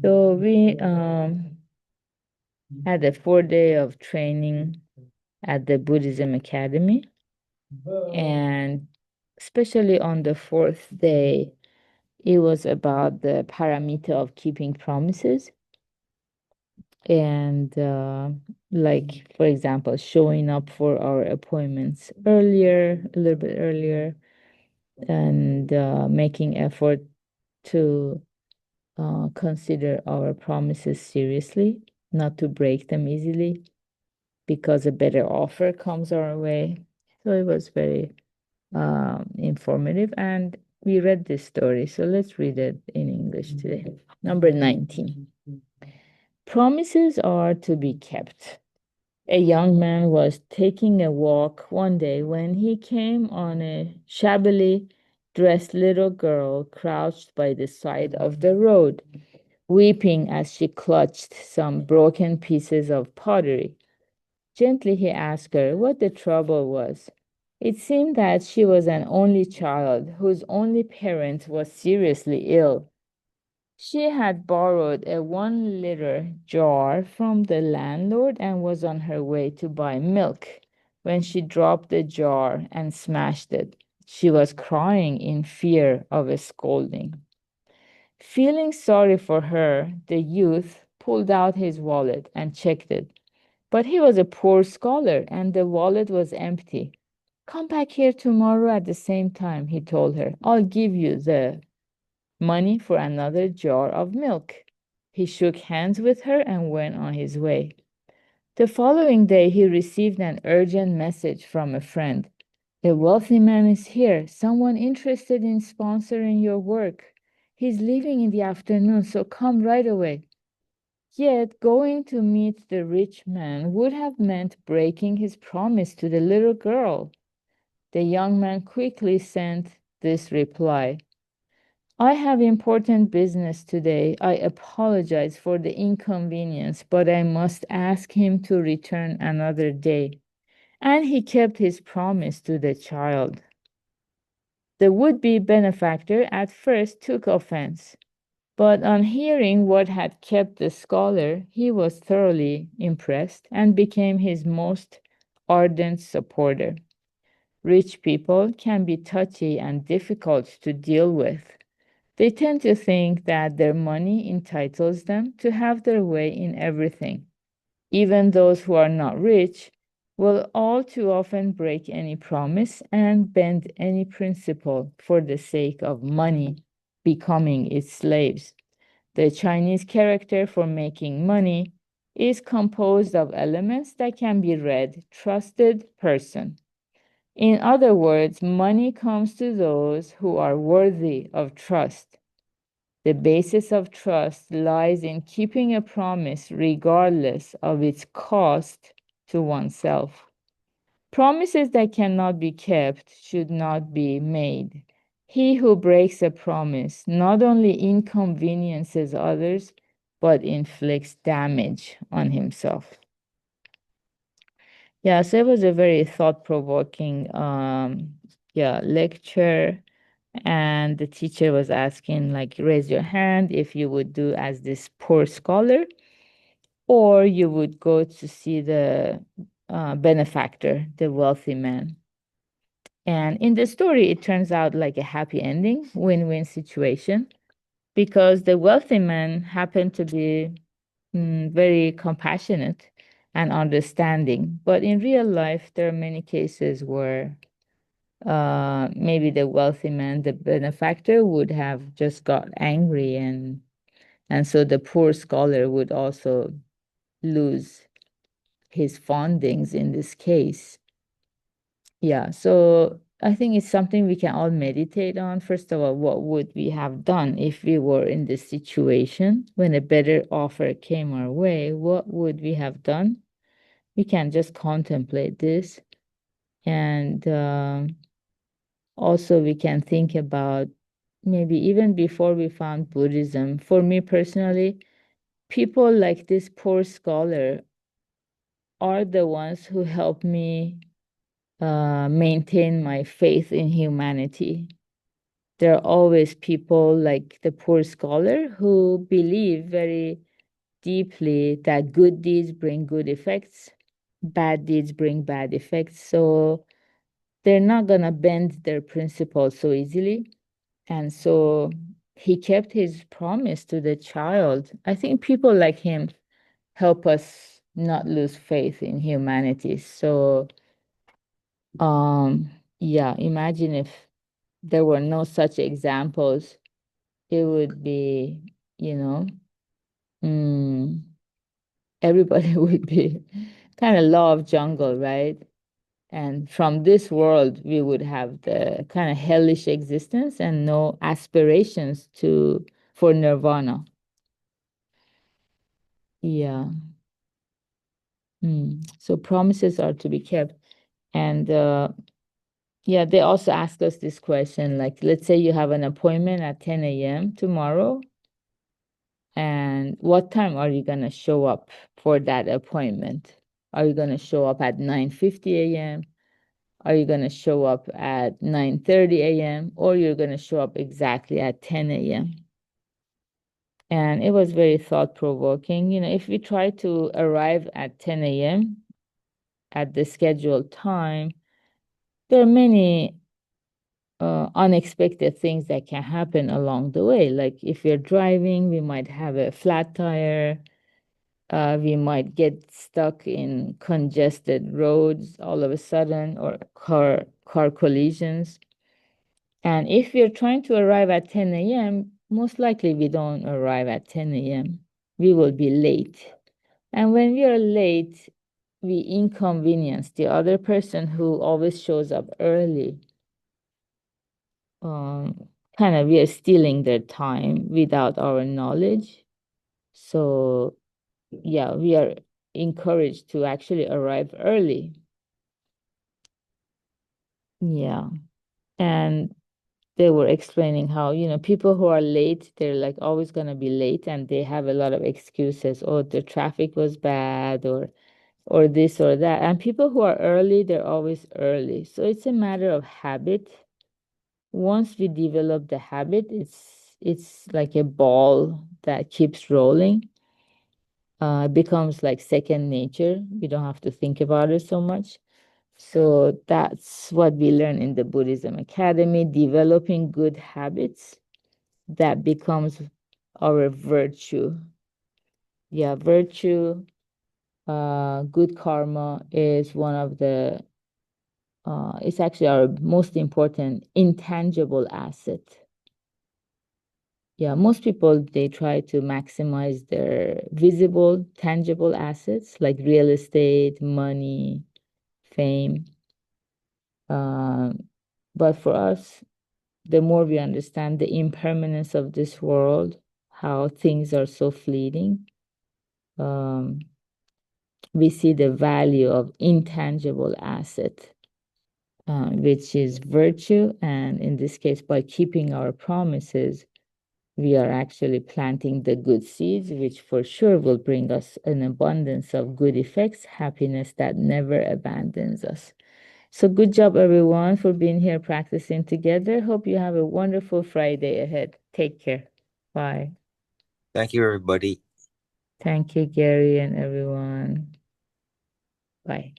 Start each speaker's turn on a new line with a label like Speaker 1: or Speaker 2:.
Speaker 1: So we had a 4 day of training at the Buddhism Academy, and especially on the fourth day, it was about the paramita of keeping promises. And like, for example, showing up for our appointments earlier, a little bit earlier, and making effort to consider our promises seriously, not to break them easily because a better offer comes our way. So it was very informative, and we read this story. So let's read it in English today. Number 19. Promises are to be kept. A young man was taking a walk one day when he came on a shabbily dressed little girl crouched by the side of the road, weeping as she clutched some broken pieces of pottery. Gently he asked her what the trouble was. It seemed that she was an only child whose only parent was seriously ill. She had borrowed a 1 liter jar from the landlord and was on her way to buy milk when she dropped the jar and smashed it. She was crying in fear of a scolding. Feeling sorry for her, the youth pulled out his wallet and checked it. But he was a poor scholar and the wallet was empty. Come back here tomorrow at the same time, he told her. I'll give you the money for another jar of milk. He shook hands with her and went on his way. The following day, he received an urgent message from a friend. A wealthy man is here, someone interested in sponsoring your work. He's leaving in the afternoon, so come right away. Yet going to meet the rich man would have meant breaking his promise to the little girl. The young man quickly sent this reply. I have important business today. I apologize for the inconvenience, but I must ask him to return another day. And he kept his promise to the child. The would-be benefactor at first took offense, but on hearing what had kept the scholar, he was thoroughly impressed and became his most ardent supporter. Rich people can be touchy and difficult to deal with. They tend to think that their money entitles them to have their way in everything. Even those who are not rich will all too often break any promise and bend any principle for the sake of money, becoming its slaves. The Chinese character for making money is composed of elements that can be read trusted person. In other words, money comes to those who are worthy of trust. The basis of trust lies in keeping a promise regardless of its cost to oneself. Promises that cannot be kept should not be made. He who breaks a promise not only inconveniences others, but inflicts damage on himself. Yeah, so it was a very thought-provoking lecture. And the teacher was asking, like, raise your hand if you would do as this poor scholar, or you would go to see the benefactor, the wealthy man. And in the story, it turns out like a happy ending, win-win situation, because the wealthy man happened to be very compassionate and understanding. But in real life, there are many cases where maybe the wealthy man, the benefactor, would have just got angry, and so the poor scholar would also lose his findings in this case. Yeah, so I think it's something we can all meditate on. First of all, what would we have done if we were in this situation when a better offer came our way? What would we have done? We can just contemplate this, and also we can think about maybe even before we found Buddhism. For me personally, people like this poor scholar are the ones who help me maintain my faith in humanity. there are always people like the poor scholar who believe very deeply that good deeds bring good effects, bad deeds bring bad effects. So they're not gonna bend their principles so easily. And so he kept his promise to the child. I think people like him help us not lose faith in humanity. So, yeah, imagine if there were no such examples, it would be, you know, mm, everybody would be kind of law of jungle, right? And from this world, we would have the kind of hellish existence and no aspirations to for nirvana. Yeah. So promises are to be kept. And yeah, they also ask us this question, like, let's say you have an appointment at 10 a.m. tomorrow, and what time are you gonna show up for that appointment? Are you gonna show up at 9:50 a.m.? Are you gonna show up at 9:30 a.m. or you're gonna show up exactly at 10 a.m.? And it was very thought-provoking. If we try to arrive at 10 a.m. at the scheduled time, there are many unexpected things that can happen along the way. Like if we're driving, we might have a flat tire. We might get stuck in congested roads all of a sudden, or car collisions. And if we're trying to arrive at 10 a.m., most likely we don't arrive at 10 a.m. We will be late. And when we are late, we inconvenience the other person who always shows up early. Kind of we are stealing their time without our knowledge. So yeah, we are encouraged to actually arrive early. Yeah. And they were explaining how, people who are late, they're like always gonna be late and they have a lot of excuses. Oh, the traffic was bad or this or that. And people who are early, they're always early. So it's a matter of habit. Once we develop the habit, it's like a ball that keeps rolling. It becomes like second nature. We don't have to think about it so much. So that's what we learn in the Buddhism Academy, developing good habits that becomes our virtue. Yeah, virtue, good karma is one of it's actually our most important intangible asset. Yeah, most people they try to maximize their visible, tangible assets like real estate, money, fame. But for us, the more we understand the impermanence of this world, how things are so fleeting, um, we see the value of intangible asset, which is virtue. And in this case, by keeping our promises, we are actually planting the good seeds, which for sure will bring us an abundance of good effects, happiness that never abandons us. So, good job, everyone, for being here practicing together. Hope you have a wonderful Friday ahead. Take care. Bye.
Speaker 2: Thank you, everybody.
Speaker 1: Thank you, Gary, and everyone. Bye.